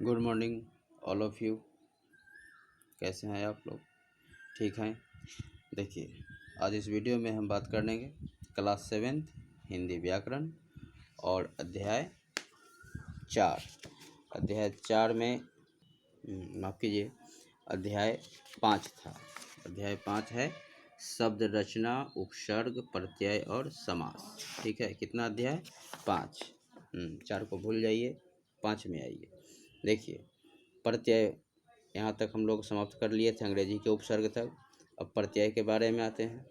Good morning all of you. कैसे हैं आप लोग? ठीक हैं? देखिए, आज इस वीडियो में हम बात करेंगे क्लास 7 हिंदी व्याकरण और अध्याय 4। अध्याय 4 में माफ़ कीजिए, अध्याय 5 था। अध्याय 5 है शब्द रचना, उपसर्ग, प्रत्यय और समास। ठीक है, कितना अध्याय? 5। 4 को भूल जाइए, 5 में आइए। देखिए, प्रत्यय यहाँ तक हम लोग समाप्त कर लिए थे, अंग्रेजी के उपसर्ग तक। अब प्रत्यय के बारे में आते हैं।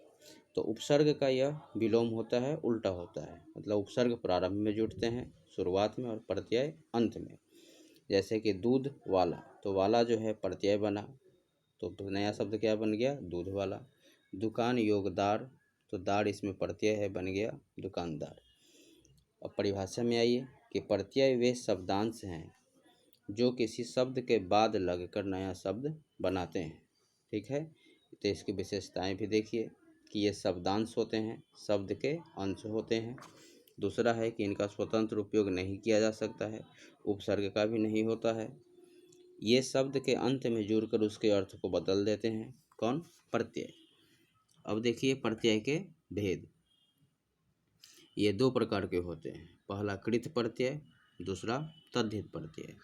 तो उपसर्ग का यह विलोम होता है, उल्टा होता है। मतलब उपसर्ग प्रारंभ में जुड़ते हैं, शुरुआत में, और प्रत्यय अंत में। जैसे कि दूध वाला, तो वाला जो है प्रत्यय बना, तो नया शब्द क्या बन गया? दूध वाला। दुकान योगदार, तो दार इसमें प्रत्यय है, बन गया दुकानदार। अब परिभाषा में आइए कि प्रत्यय वे शब्दांश हैं जो किसी शब्द के बाद लगकर नया शब्द बनाते हैं। ठीक है, तो इसकी विशेषताएं भी देखिए कि ये शब्दांश होते हैं, शब्द के अंश होते हैं। दूसरा है कि इनका स्वतंत्र उपयोग नहीं किया जा सकता है, उपसर्ग का भी नहीं होता है। ये शब्द के अंत में जुड़कर उसके अर्थ को बदल देते हैं। कौन? प्रत्यय। अब देखिए प्रत्यय के भेद। ये दो प्रकार के होते हैं। पहला कृत प्रत्यय, दूसरा तद्धित प्रत्यय।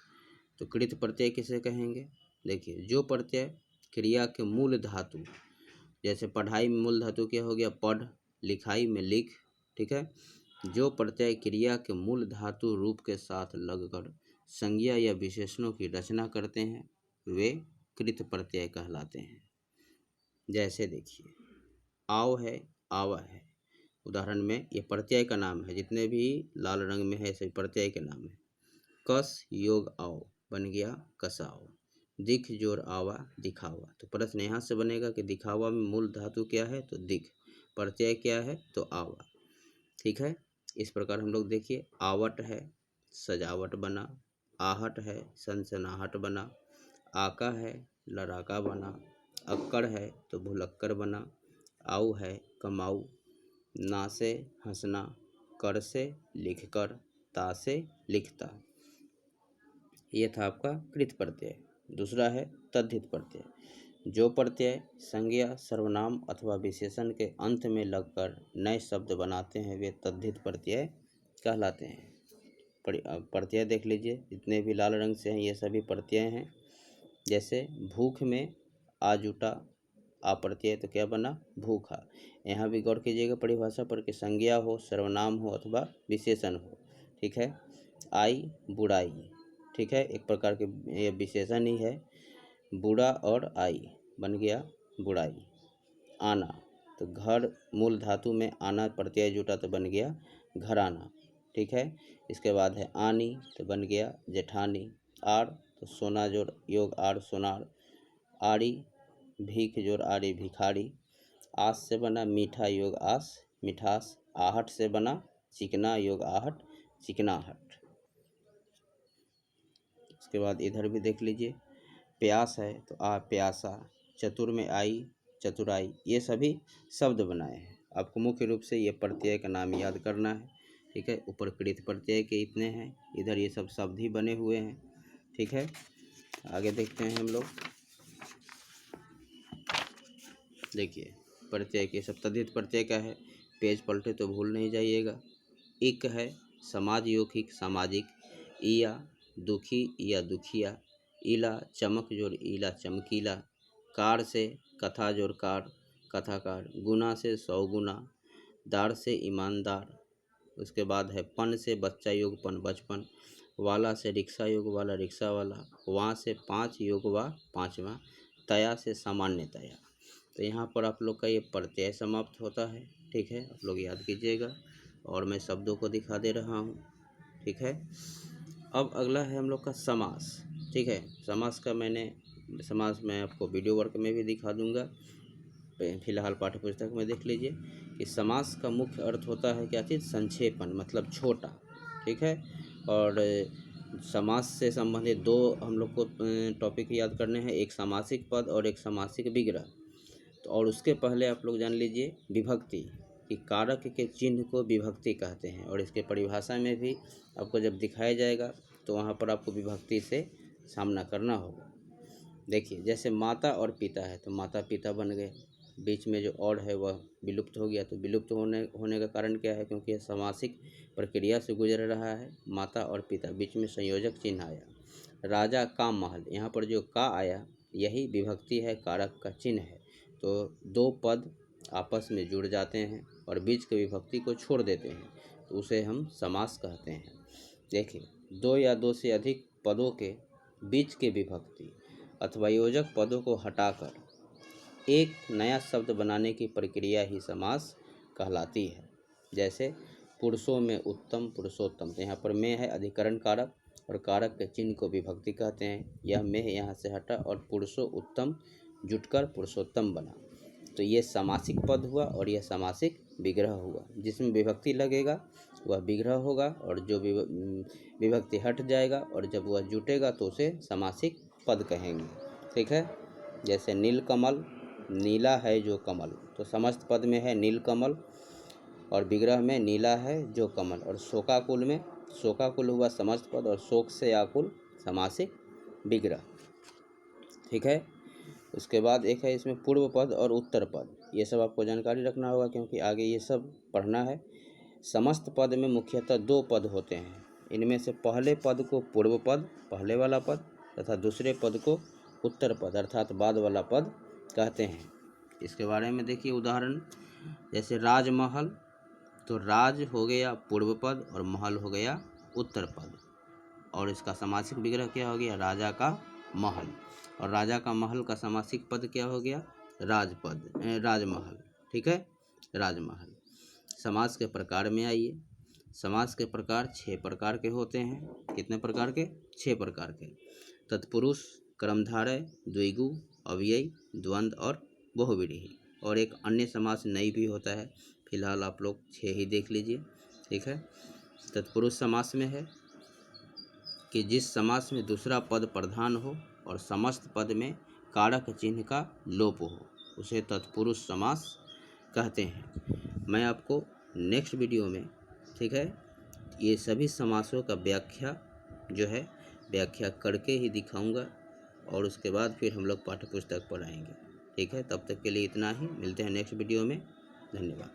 तो कृत प्रत्यय किसे कहेंगे? देखिए, जो प्रत्यय क्रिया के मूल धातु, जैसे पढ़ाई में मूल धातु क्या हो गया? पढ़, लिखाई में लिख। ठीक है, जो प्रत्यय क्रिया के मूल धातु रूप के साथ लगकर संज्ञा या विशेषणों की रचना करते हैं, वे कृत प्रत्यय कहलाते हैं। जैसे देखिए, आव है, आवा है। उदाहरण में ये प्रत्यय का नाम है, जितने भी लाल रंग में है सभी प्रत्यय के नाम है। कस योग आओ, बन गया कसाओ। दिख जोर आवा, दिखावा। तो प्रश्न यहाँ से बनेगा कि दिखावा में मूल धातु क्या है? तो दिख। प्रत्यय क्या है? तो आवा। ठीक है, इस प्रकार हम लोग देखिए, आवट है, सजावट बना। आहट है, सनसनाहट बना। आका है, लड़ाका बना। अक्कड़ है तो भुलक्कड़ बना। आऊ है, कमाऊ। ना से हंसना, कर से लिखकर, ता से लिखता। ये था आपका कृत प्रत्यय। दूसरा है तद्धित प्रत्यय। जो प्रत्यय संज्ञा, सर्वनाम अथवा विशेषण के अंत में लगकर नए शब्द बनाते हैं, वे तद्धित प्रत्यय कहलाते हैं। प्रत्यय देख लीजिए, जितने भी लाल रंग से हैं ये सभी प्रत्यय हैं। जैसे भूख में आ जुटा, आ प्रत्यय, तो क्या बना? भूखा। यहाँ भी गौर कीजिएगा परिभाषा पर कि संज्ञा हो, सर्वनाम हो अथवा विशेषण हो। ठीक है, आई बुराई। ठीक है, एक प्रकार के ये विशेषण ही है। बूढ़ा और आई, बन गया बुराई। आना, तो घर मूल धातु में आना प्रत्यय जुटा तो बन गया घराना। ठीक है, इसके बाद है आनी, तो बन गया जेठानी। आड़, तो सोना जोड़ योग आड़, सोनार। आड़ी, भीख जोड़ आड़ी, भिखारी। आस से बना मीठा योग आस, मिठास। आहट से बना चिकना योग आहट, चिकनाहट। उसके बाद इधर भी देख लीजिए, प्यास है तो आ प्यासा। चतुर में आई, चतुराई। ये सभी शब्द बनाए हैं। आपको मुख्य रूप से ये प्रत्यय का नाम याद करना है। ठीक है, ऊपर कृत प्रत्यय के इतने हैं, इधर ये सब शब्द ही बने हुए हैं। ठीक है, आगे देखते हैं हम लोग। देखिए, प्रत्यय के सब तद्धित प्रत्यय का है, पेज पलटे तो भूल नहीं जाइएगा। इक है समाज यौगिक, सामाजिक। इया दुखी या दुखिया। इला चमक जोड़ इला, चमकीला। कार से कथा जोड़ कार, कथाकार। गुना से 100 गुना। दार से ईमानदार। उसके बाद है पन से बच्चा योग पन, बचपन। वाला से रिक्शा योग वाला, रिक्शा वाला। वहाँ से 5 योग वा, पाँचवा। तया से सामान्यतया। तो यहाँ पर आप लोग का ये प्रत्यय समाप्त होता है। ठीक है, आप लोग याद कीजिएगा, और मैं शब्दों को दिखा दे रहा हूँ। ठीक है, अब अगला है हम लोग का समास। ठीक है, समास का समास मैं आपको वीडियो वर्क में भी दिखा दूंगा। फिलहाल पाठ्य पुस्तक में देख लीजिए कि समास का मुख्य अर्थ होता है क्या चीज़? संक्षेपण, मतलब छोटा। ठीक है, और समास से संबंधित दो हम लोग को टॉपिक याद करने हैं, एक समासिक पद और एक समासिक विग्रह। तो और उसके पहले आप लोग जान लीजिए विभक्ति, कि कारक के चिन्ह को विभक्ति कहते हैं, और इसके परिभाषा में भी आपको जब दिखाया जाएगा तो वहाँ पर आपको विभक्ति से सामना करना होगा। देखिए जैसे माता और पिता है तो माता पिता बन गए, बीच में जो और है वह विलुप्त हो गया। तो विलुप्त होने का कारण क्या है? क्योंकि यह सामासिक प्रक्रिया से गुजर रहा है। माता और पिता, बीच में संयोजक चिन्ह आया। राजा का महल, यहाँ पर जो का आया यही विभक्ति है, कारक का चिन्ह है। तो दो पद आपस में जुड़ जाते हैं और बीच के विभक्ति को छोड़ देते हैं तो उसे हम समास कहते हैं। देखिए दो या दो से अधिक पदों के बीच के विभक्ति अथवा योजक पदों को हटाकर एक नया शब्द बनाने की प्रक्रिया ही समास कहलाती है। जैसे पुरुषों में उत्तम, पुरुषोत्तम, तो यहाँ पर में है अधिकरण कारक और कारक के चिन्ह को विभक्ति कहते हैं। यह में यहाँ से हटा और पुरुषो उत्तम जुटकर पुरुषोत्तम बना, तो ये समासिक पद हुआ और यह समासिक विग्रह हुआ। जिसमें विभक्ति लगेगा वह विग्रह होगा और जो विभक्ति हट जाएगा और जब वह जुटेगा तो उसे समासिक पद कहेंगे। ठीक है। जैसे नीलकमल, नीला है जो कमल, तो समस्त पद में है नीलकमल और विग्रह में नीला है जो कमल। और शोकाकुल में शोकाकुल हुआ समस्त पद और शोक से आकुल समासिक विग्रह। ठीक है। उसके बाद एक है इसमें पूर्व पद और उत्तर पद, ये सब आपको जानकारी रखना होगा क्योंकि आगे ये सब पढ़ना है। समस्त पद में मुख्यतः दो पद होते हैं। इनमें से पहले पद को पूर्व पद, पहले वाला पद, तथा दूसरे पद को उत्तर पद अर्थात बाद वाला पद कहते हैं। इसके बारे में देखिए उदाहरण, जैसे राजमहल, तो राज हो गया पूर्व पद और महल हो गया उत्तर पद और इसका समासिक विग्रह क्या हो गया? राजा का महल। और राजा का महल का समासिक पद क्या हो गया? राजपद, राजमहल। ठीक है, राजमहल। समास के प्रकार में आइए। समास के प्रकार 6 प्रकार के होते हैं। कितने प्रकार के? 6 प्रकार के। तत्पुरुष, कर्मधारय, द्विगु, अव्ययी, द्वंद्व और बहुव्रीहि। और एक अन्य समास नई भी होता है, फिलहाल आप लोग 6 ही देख लीजिए। ठीक है। तत्पुरुष समास में है कि जिस समास में दूसरा पद प्रधान हो और समस्त पद में कारक चिन्ह का लोप हो उसे तत्पुरुष समास कहते हैं। मैं आपको नेक्स्ट वीडियो में, ठीक है, ये सभी समासों का व्याख्या जो है व्याख्या करके ही दिखाऊंगा और उसके बाद फिर हम लोग पाठ्य पुस्तक पढ़ाएंगे। ठीक है, तब तक के लिए इतना ही। मिलते हैं नेक्स्ट वीडियो में। धन्यवाद।